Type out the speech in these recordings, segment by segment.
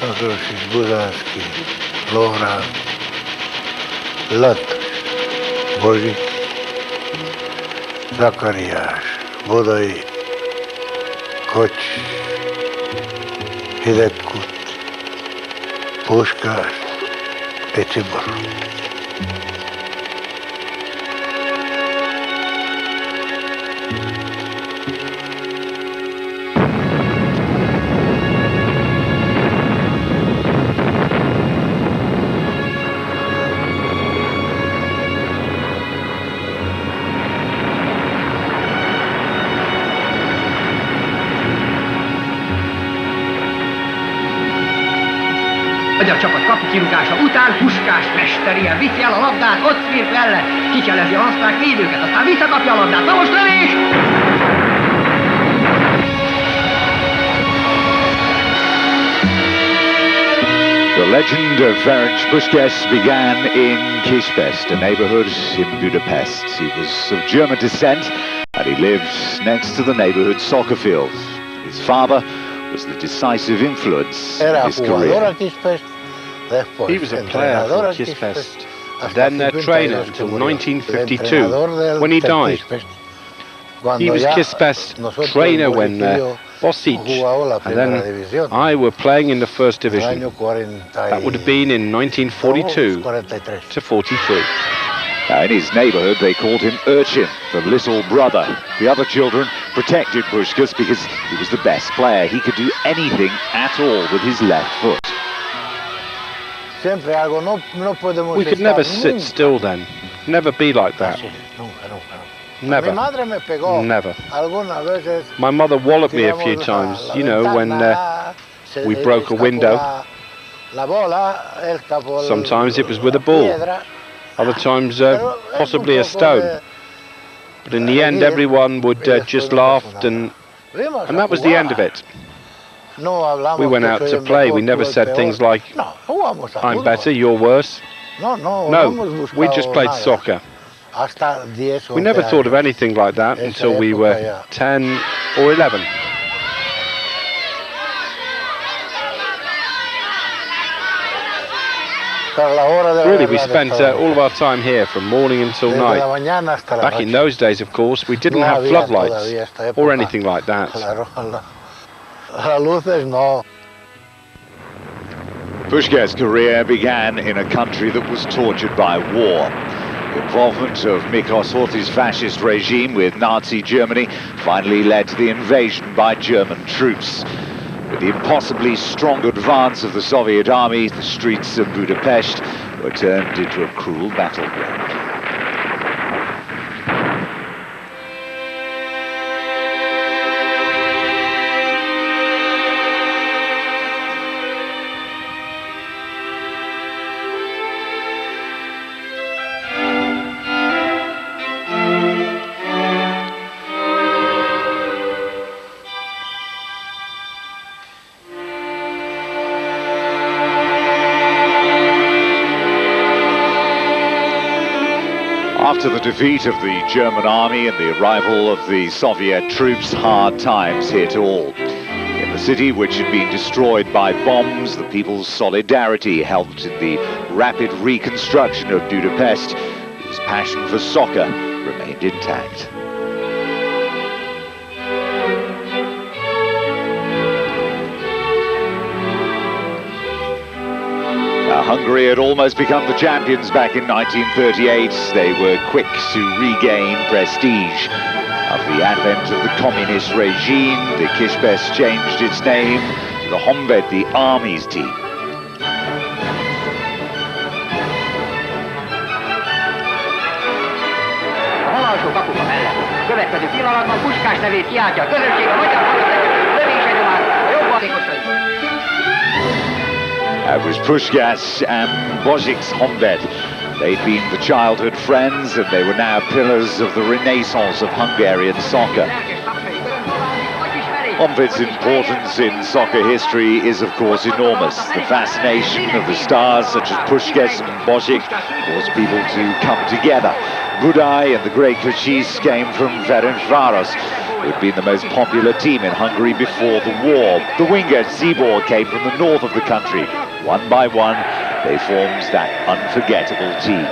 Szakrosics, Buzánszky, Lohrán, Lat, Bozsik, Zakariás, Bodai, Kocs, Hidegkút, Puskás, Tibor. A csapat kapukirúgása után Puskás mesterien viszi el a labdát, ott szírt mellett, kicselezi a osztrák védőket, aztán visszakapja a labdát, na most lövés! The legend of Ferenc Puskas began in Kispest, a neighborhood in Budapest. He was of German descent and he lived next to the neighborhood soccer field. His father was the decisive influence in his career. He was a player for Kispest, and then their trainer until 1952, when he died. He was Kispest trainer when Bosic and then I were playing in the first division. That would have been in 1942 to 43. Now, in his neighborhood, they called him Urchin, the little brother. The other children protected Puskas because he was the best player. He could do anything at all with his left foot. We could never sit still then, never be like that. Never. Never. My mother walloped me a few times, you know, when we broke a window. Sometimes it was with a ball, other times possibly a stone. But in the end everyone would just laugh and that was the end of it. We went out to play, we never said things like, I'm better, you're worse. No, we just played soccer. We never thought of anything like that until we were 10 or 11. Really, we spent all of our time here from morning until night. Back in those days, of course, we didn't have floodlights or anything like that. Puskas' career began in a country that was tortured by war. The involvement of Miklos Horthy's fascist regime with Nazi Germany finally led to the invasion by German troops. With the impossibly strong advance of the Soviet army, the streets of Budapest were turned into a cruel battleground. After the defeat of the German army and the arrival of the Soviet troops, hard times hit all. In the city, which had been destroyed by bombs, the people's solidarity helped in the rapid reconstruction of Budapest, whose passion for soccer remained intact. Hungary had almost become the champions back in 1938. They were quick to regain prestige. After the advent of the communist regime, the Kispest changed its name to the Honved, the army's team. Következő pillanatban Puskás nevét kiáltja a közönség, a magyar lövésegyomán a jobb játékosai. It was Puskas and Bozic's Honved. They'd been the childhood friends and they were now pillars of the renaissance of Hungarian soccer. Honved's importance in soccer history is of course enormous. The fascination of the stars such as Puskas and Bozic caused people to come together. Budai and the great Kocsis came from Ferencváros. who'd been the most popular team in Hungary before the war. The winger, Zibor, came from the north of the country. One by one, they formed that unforgettable team.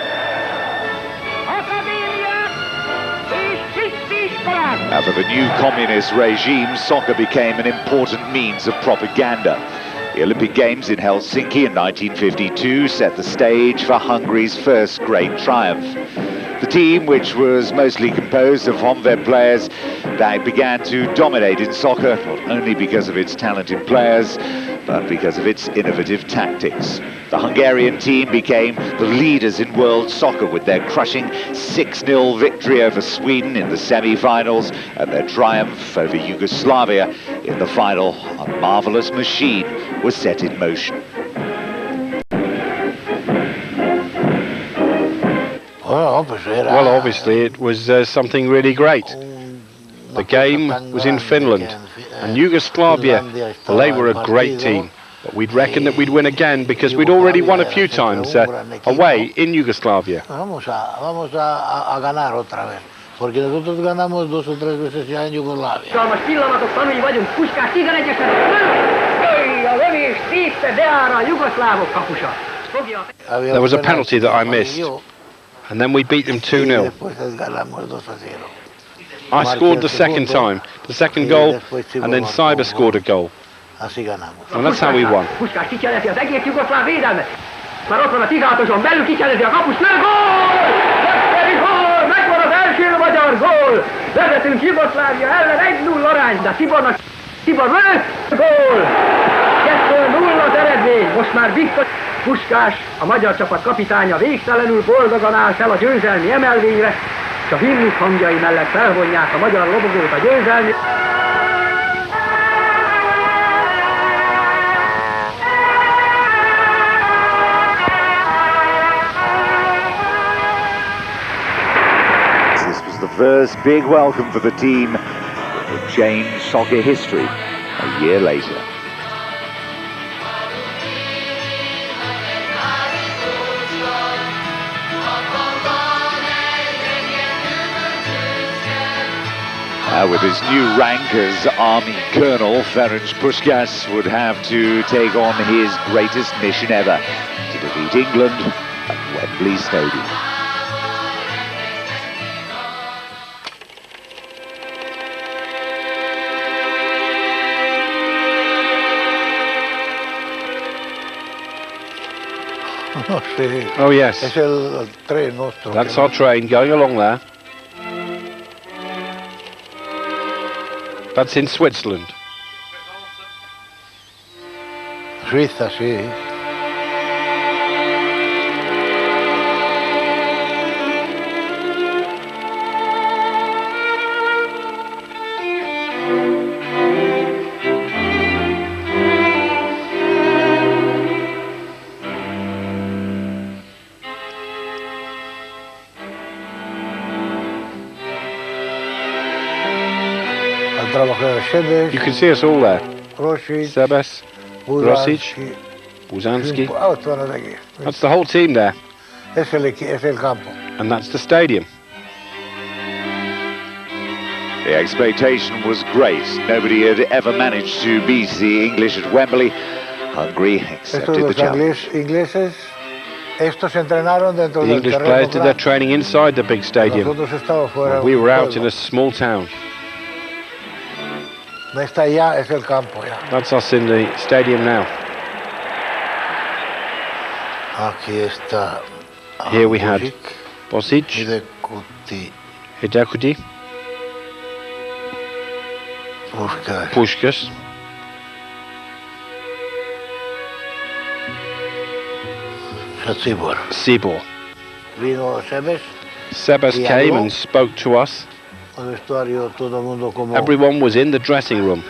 Now, for the new communist regime, soccer became an important means of propaganda. The Olympic Games in Helsinki in 1952 set the stage for Hungary's first great triumph. The team, which was mostly composed of Honvéd players, that began to dominate in soccer, not only because of its talented players, but because of its innovative tactics. The Hungarian team became the leaders in world soccer with their crushing 6-0 victory over Sweden in the semi-finals and their triumph over Yugoslavia in the final. A marvellous machine was set in motion. Well, obviously it was something really great. The game was in Finland, and Yugoslavia, well, they were a great team. But we'd reckoned that we'd win again because we'd already won a few times away in Yugoslavia. Vamos a ganar otra vez, porque nosotros ganamos 2 o 3 veces ya en Yugoslavia. Pillanatok tanúi vagyunk, Puskás 11-esen, a lövés szétbe beáll a jugoszlávok kapusa. There was a penalty that I missed, and then we beat them 2-0. I scored the second time, the second goal, and then Cyber scored a goal. And that's how we won. Puskás kicselezi az egész jugoszláv védelmet. Már ott van a 16-oson belül, kicselezi a kapus, lő, gól! Megszeri gól! Megvan az első magyar gól! Vezetünk Jugoszlávia ellen 1-0 arány, de Tibor lő, gól! 2-0 az eredmény, most már biztos. Puskás, a magyar csapat kapitánya végtelenül boldogan áll fel a győzelmi emelvényre, és a himnusz hangjai mellett felvonják a magyar lobogót a győzelmi. This was the first big welcome for the team that would change soccer history a year later. With his new rank as Army Colonel, Ferenc Puskas would have to take on his greatest mission ever, to defeat England at Wembley Stadium. Oh yes, that's our train going along there. That's in Switzerland. Suiza, sí. You can see us all there. Sebes, Rosic, Buzanski. That's the whole team there. And that's the stadium. The expectation was great. Nobody had ever managed to beat the English at Wembley. Hungary accepted the challenge. The English players did their training inside the big stadium. We were out in a small town. That's us in the stadium now. Here we had Bosic, Hidekuti, Puskas, Zibor. Sebes came and spoke to us. Everyone was in the dressing room.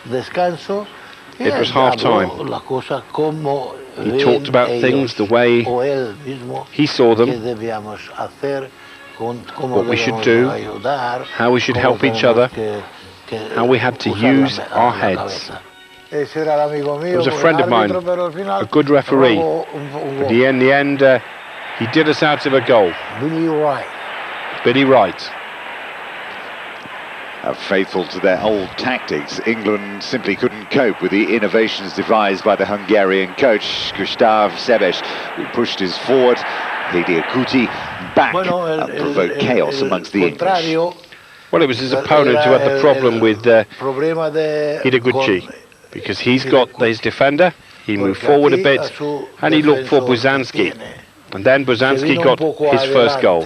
It was half time. He talked about things the way he saw them, what we should do, how we should help each other, how we had to use our heads. He was a friend of mine, a good referee, but in the end he did us out of a goal. Billy Wright. Faithful to their old tactics, England simply couldn't cope with the innovations devised by the Hungarian coach, Gustav Sebes, who pushed his forward, Hidekuti, back and provoked chaos amongst the English. Well, it was his opponent who had the problem with Hidekuti, because he's got his defender, he moved forward a bit, and he looked for Buzanski. And then Buzanski got his first goal.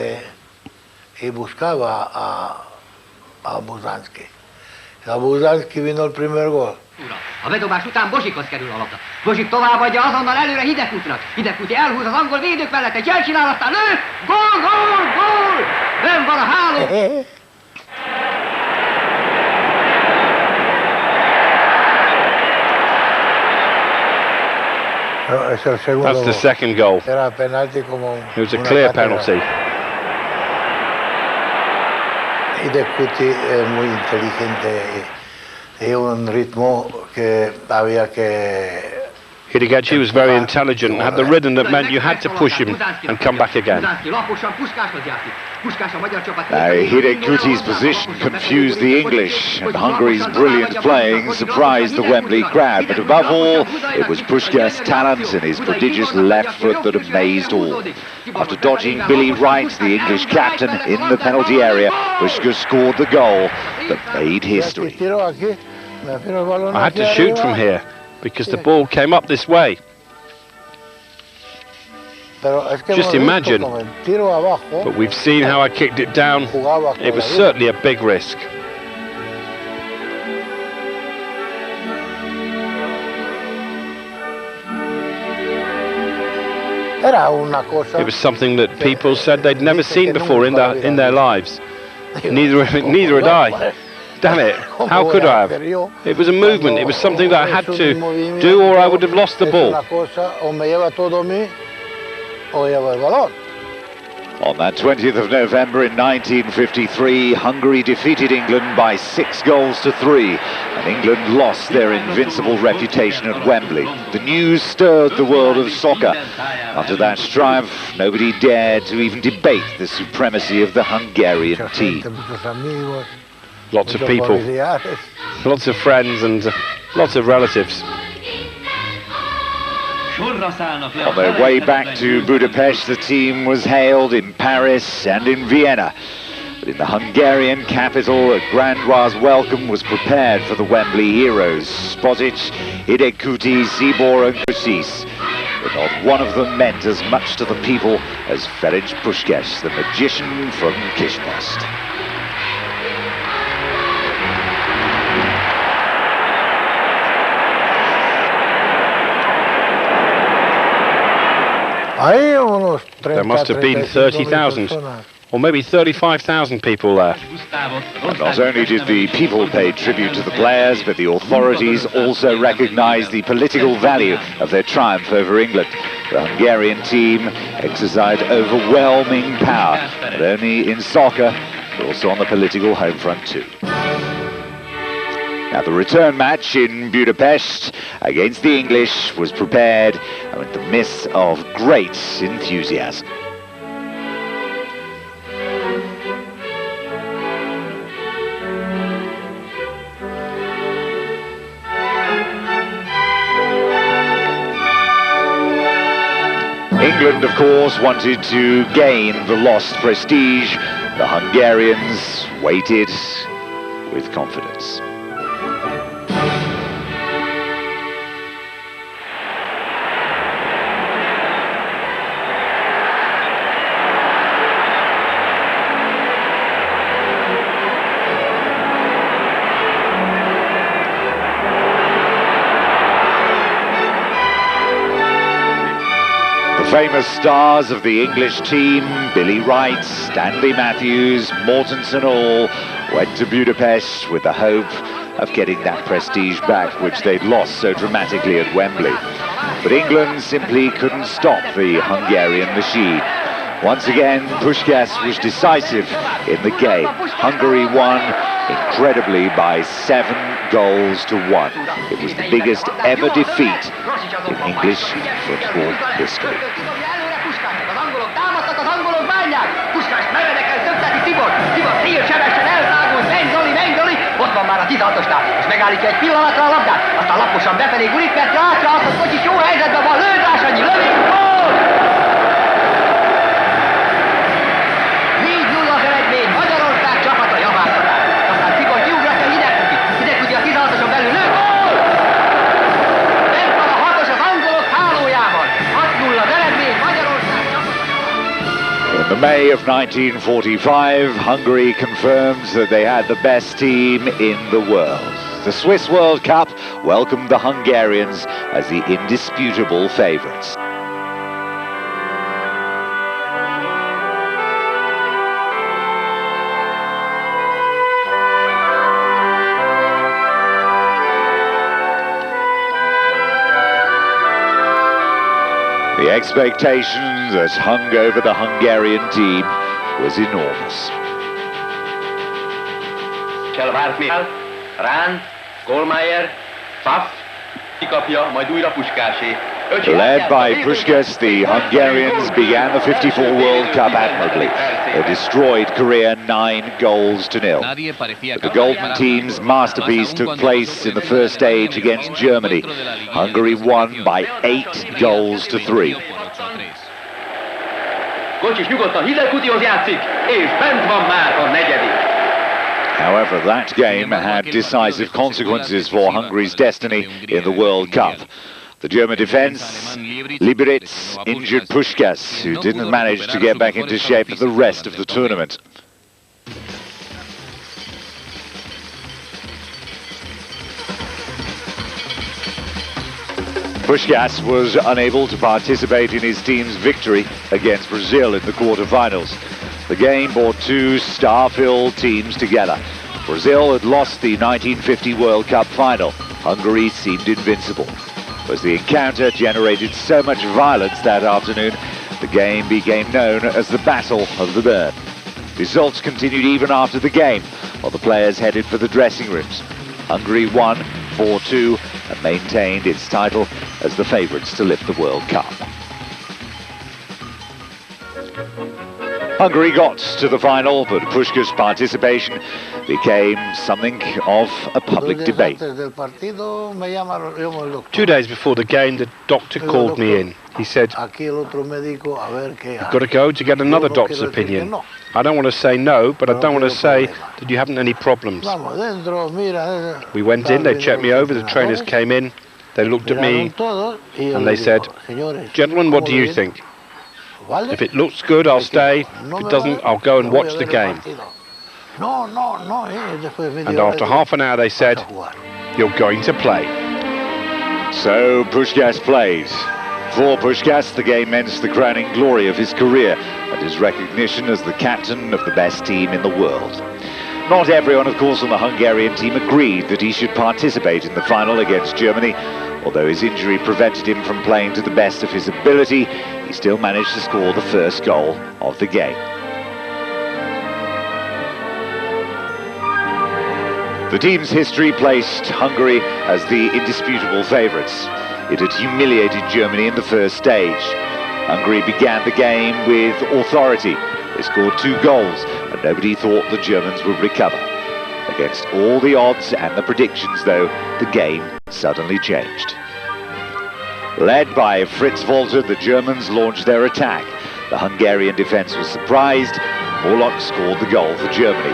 A Buzanski vino el primer gol. A bedobás után Bozsikhoz kerül a labda. Bozsik továbbadja azonnal előre Hidekutinak. Hidekuti elhúz az angol védők mellett, egy elcsinál, aztán lő! Gól, gól, gól! Benn van a háló! That's the second goal. It was a clear penalty. Hidekuti es muy inteligente y un ritmo que había que... Hidekuti was very intelligent and had the rhythm that meant you had to push him and come back again. Now, Hidekuti's position confused the English, and Hungary's brilliant playing surprised the Wembley crowd. But above all, it was Puskas' talent and his prodigious left foot that amazed all. After dodging Billy Wright, the English captain, in the penalty area, Puskas scored the goal that made history. I had to shoot from here because the ball came up this way. Just imagine, but we've seen how I kicked it down. It was certainly a big risk. It was something that people said they'd never seen before in their lives. Neither had I. Damn it, how could I have? It was a movement, it was something that I had to do or I would have lost the ball. On that 20th of November in 1953, Hungary defeated England by 6-3, and England lost their invincible reputation at Wembley. The news stirred the world of soccer. After that triumph, nobody dared to even debate the supremacy of the Hungarian team. Lots of people, lots of friends and lots of relatives. On their way back to Budapest, the team was hailed in Paris and in Vienna. But in the Hungarian capital, a grandiose welcome was prepared for the Wembley heroes, Spozic, Hidekuti, Zibor and Kusis. But not one of them meant as much to the people as Ferenc Puskas, the magician from Kishnest. There must have been 30,000 or maybe 35,000 people there. And not only did the people pay tribute to the players, but the authorities also recognised the political value of their triumph over England. The Hungarian team exercised overwhelming power, not only in soccer, but also on the political home front too. Now, the return match in Budapest against the English was prepared in the midst of great enthusiasm. England, of course, wanted to gain the lost prestige. The Hungarians waited with confidence. Famous stars of the English team, Billy Wright, Stanley Matthews, Mortensen all, went to Budapest with the hope of getting that prestige back which they'd lost so dramatically at Wembley. But England simply couldn't stop the Hungarian machine. Once again, Puskas was decisive in the game. Hungary won incredibly by 7-1. It was the biggest ever defeat in English football history. Puskás meredeken szökteti Tibor, Tibor szélsebesen elszágult, Menj Zoli, van már a 16-osnál, és megállítja egy pillanatra a labdát, aztán laposan befelé gurik, mert látja azt, hogy Kocsis jó helyzetben van, lőd annyi, lövés, gól! 4-0 az eredmény, Magyarország csapata javáltatás. Aztán Szigor kiugratja Hidegkutyi a 16-oson belül lő, gól! Bent van a 6-os az angolok hálójában, 6-0 az eredmény, Magyarország csapata. In the May of 1945, Hungary confirms that they had the best team in the world. The Swiss World Cup welcomed the Hungarians as the indisputable favourites. The expectation that hung over the Hungarian team was enormous. Rán, Kohlmeier, Pfaff, kikapja, majd újra Puskásé. Led by Puskas, the Hungarians began the 54 World Cup admirably. They destroyed Korea 9-0. But the Golden Team's masterpiece took place in the first stage against Germany. Hungary won by 8-3. Kocsis nyugodtan Hidegkutyihoz játszik, és bent van már a negyedik. However, that game had decisive consequences for Hungary's destiny in the World Cup. The German defence, Liberec, injured Puskas, who didn't manage to get back into shape for the rest of the tournament. Puskas was unable to participate in his team's victory against Brazil in the quarter-finals. The game brought two star-filled teams together. Brazil had lost the 1950 World Cup final. Hungary seemed invincible. As the encounter generated so much violence that afternoon, the game became known as the Battle of the Burn. Results continued even after the game, while the players headed for the dressing rooms. Hungary won 4-2 and maintained its title as the favourites to lift the World Cup. Hungary got to the final, but Puskas' participation became something of a public debate. 2 days before the game, the doctor called me in. He said, "You've got to go to get another doctor's opinion. I don't want to say no, but I don't want to say that you haven't any problems." We went in, they checked me over, the trainers came in, they looked at me and they said, "Gentlemen, what do you think? If it looks good, I'll stay. If it doesn't, I'll go and watch the game." And after half an hour they said, "You're going to play." So Puskas plays. For Puskas, the game meant the crowning glory of his career and his recognition as the captain of the best team in the world. Not everyone, of course, on the Hungarian team agreed that he should participate in the final against Germany. Although his injury prevented him from playing to the best of his ability, he still managed to score the first goal of the game. The team's history placed Hungary as the indisputable favourites. It had humiliated Germany in the first stage. Hungary began the game with authority. They scored 2 goals, and nobody thought the Germans would recover. Against all the odds and the predictions, though, the game suddenly changed. Led by Fritz Walter, the Germans launched their attack. The Hungarian defence was surprised. Morlock scored the goal for Germany.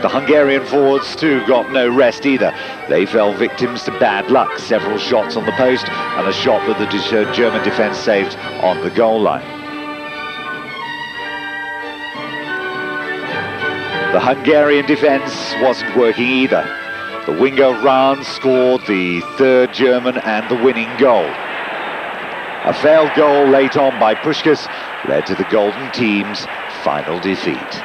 The Hungarian forwards, too, got no rest either. They fell victims to bad luck. Several shots on the post and a shot that the German defence saved on the goal line. The Hungarian defence wasn't working either. The winger Rahn scored the 3rd German and the winning goal. A failed goal late on by Puskas led to the Golden Team's final defeat.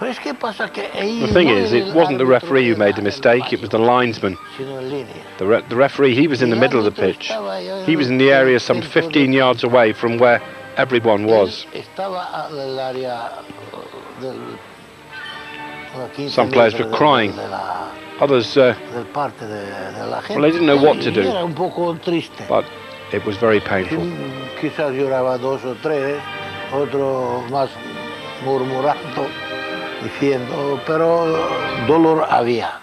The thing is, it wasn't the referee who made the mistake, it was the linesman. The referee, he was in the middle of the pitch. He was in the area some 15 yards away from where everyone was. Some players were crying. Others, well, they didn't know what to do. But it was very painful. murmurando, diciendo, pero dolor había.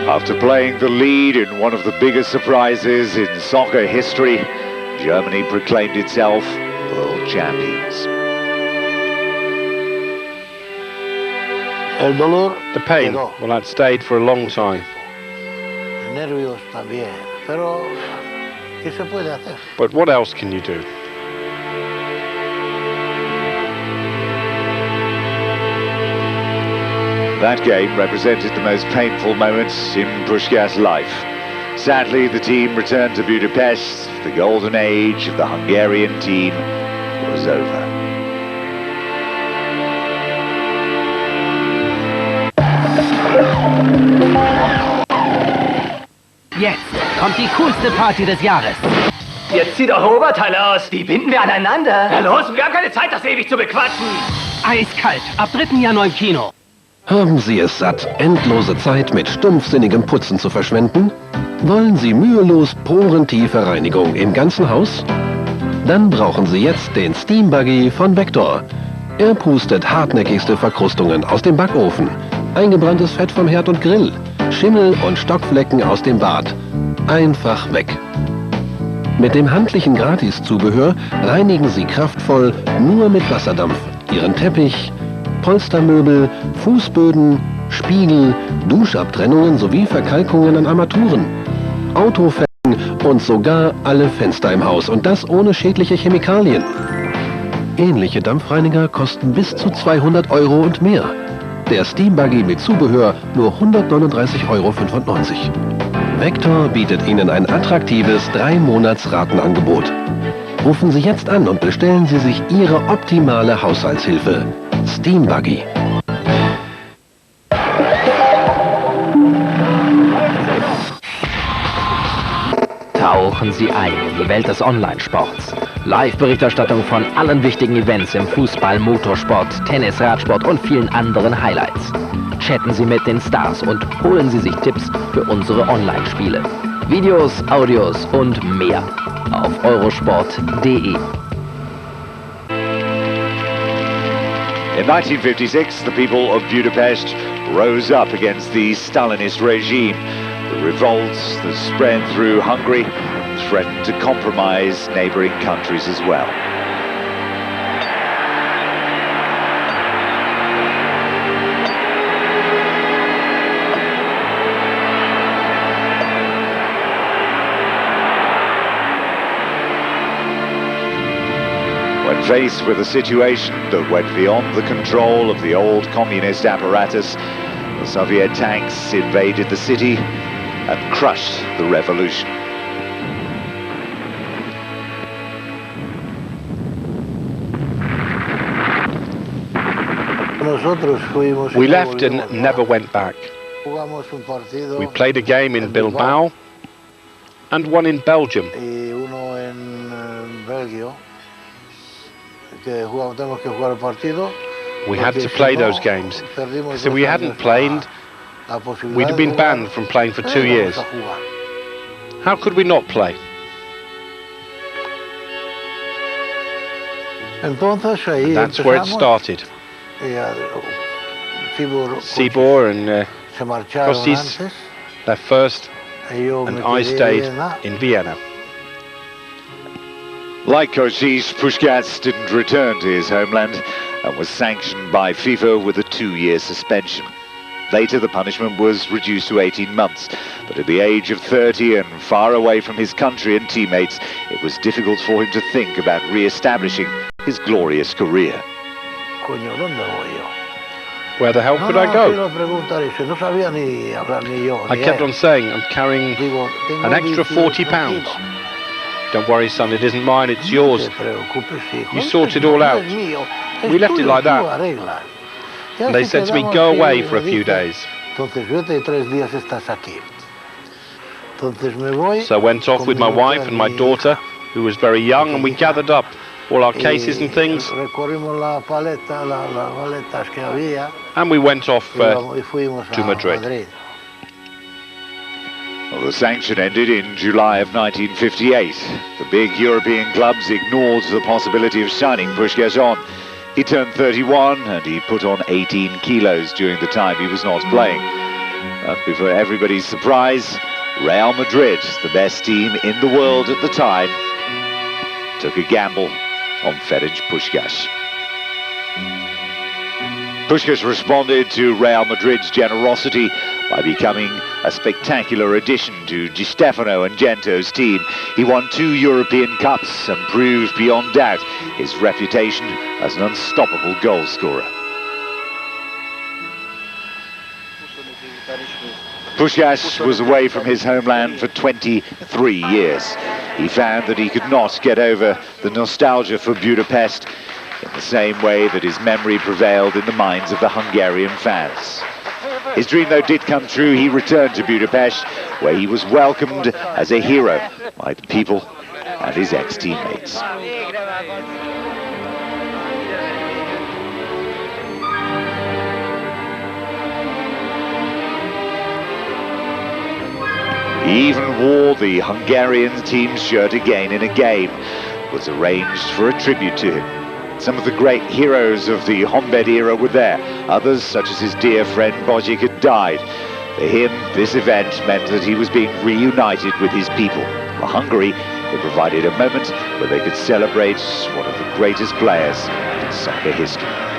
After playing the lead in one of the biggest surprises in soccer history, Germany proclaimed itself world champions. El dolor The pain, quedó. well, that stayed for a long time. Nervios también, pero ¿qué se puede hacer? But what else can you do? That game represented the most painful moments in Puskas' life. Sadly, the team returned to Budapest. The golden age of the Hungarian team was over. Jetzt kommt die coolste Party des Jahres. Jetzt zieht eure Oberteile aus. Die binden wir aneinander. Ja los, wir haben keine Zeit, das ewig zu bequatschen. Eiskalt, ab 3. Januar im Kino. Haben Sie es satt, endlose Zeit mit stumpfsinnigem Putzen zu verschwenden? Wollen Sie mühelos porentiefe Reinigung im ganzen Haus? Dann brauchen Sie jetzt den Steam Buggy von Vector. Er pustet hartnäckigste Verkrustungen aus dem Backofen, eingebranntes Fett vom Herd und Grill, Schimmel und Stockflecken aus dem Bad. Einfach weg. Mit dem handlichen Gratiszubehör reinigen Sie kraftvoll nur mit Wasserdampf Ihren Teppich, Polstermöbel, Fußböden, Spiegel, Duschabtrennungen sowie Verkalkungen an Armaturen, Autofelgen und sogar alle Fenster im Haus, und das ohne schädliche Chemikalien. Ähnliche Dampfreiniger kosten bis zu 200 € und mehr. Der Steam Buggy mit Zubehör nur 139,95 €. Vector bietet Ihnen ein attraktives 3-Monats-Ratenangebot. Rufen Sie jetzt an und bestellen Sie sich Ihre optimale Haushaltshilfe. Steam Buggy. Tauchen Sie ein in die Welt des Online-Sports. Live-Berichterstattung von allen wichtigen Events im Fußball, Motorsport, Tennis, Radsport und vielen anderen Highlights. Chatten Sie mit den Stars und holen Sie sich Tipps für unsere Online-Spiele. Videos, Audios und mehr auf eurosport.de. In 1956, the people of Budapest rose up against the Stalinist regime. The revolts that spread through Hungary threatened to compromise neighbouring countries as well. When faced with a situation that went beyond the control of the old communist apparatus, the Soviet tanks invaded the city and crushed the revolution. We left and never went back. We played a game in Bilbao and one in Belgium. We had to play those games. So we hadn't played, we'd have been banned from playing for 2 years. How could we not play? And that's where it started. Cibor and Kostis left first, and I stayed in Vienna. Like Kostis, Puskas didn't return to his homeland and was sanctioned by FIFA with a 2-year suspension. Later, the punishment was reduced to 18 months, but at the age of 30 and far away from his country and teammates, it was difficult for him to think about re-establishing his glorious career. Where the hell could I go? I kept on saying, I'm carrying an extra £40. Don't worry, son, it isn't mine, it's yours. You sort it all out. We left it like that. And they said to me, go away for a few days. So I went off with my wife and my daughter, who was very young, and we gathered up all our cases and things. And we went off to Madrid. Well, the sanction ended in July of 1958. The big European clubs ignored the possibility of signing Puskas on. He turned 31 and he put on 18 kilos during the time he was not playing. But before everybody's surprise, Real Madrid, the best team in the world at the time, took a gamble on Ferenc Puskas. Puskas responded to Real Madrid's generosity by becoming a spectacular addition to Di Stefano and Gento's team. He won 2 European Cups and proved beyond doubt his reputation as an unstoppable goal scorer. Puskas was away from his homeland for 23 years. He found that he could not get over the nostalgia for Budapest in the same way that his memory prevailed in the minds of the Hungarian fans. His dream, though, did come true. He returned to Budapest, where he was welcomed as a hero by the people and his ex-teammates. He even wore the Hungarian team's shirt again in a game that was arranged for a tribute to him. Some of the great heroes of the Honvéd era were there. Others, such as his dear friend Bojic, had died. For him, this event meant that he was being reunited with his people. For Hungary, it provided a moment where they could celebrate one of the greatest players in soccer history.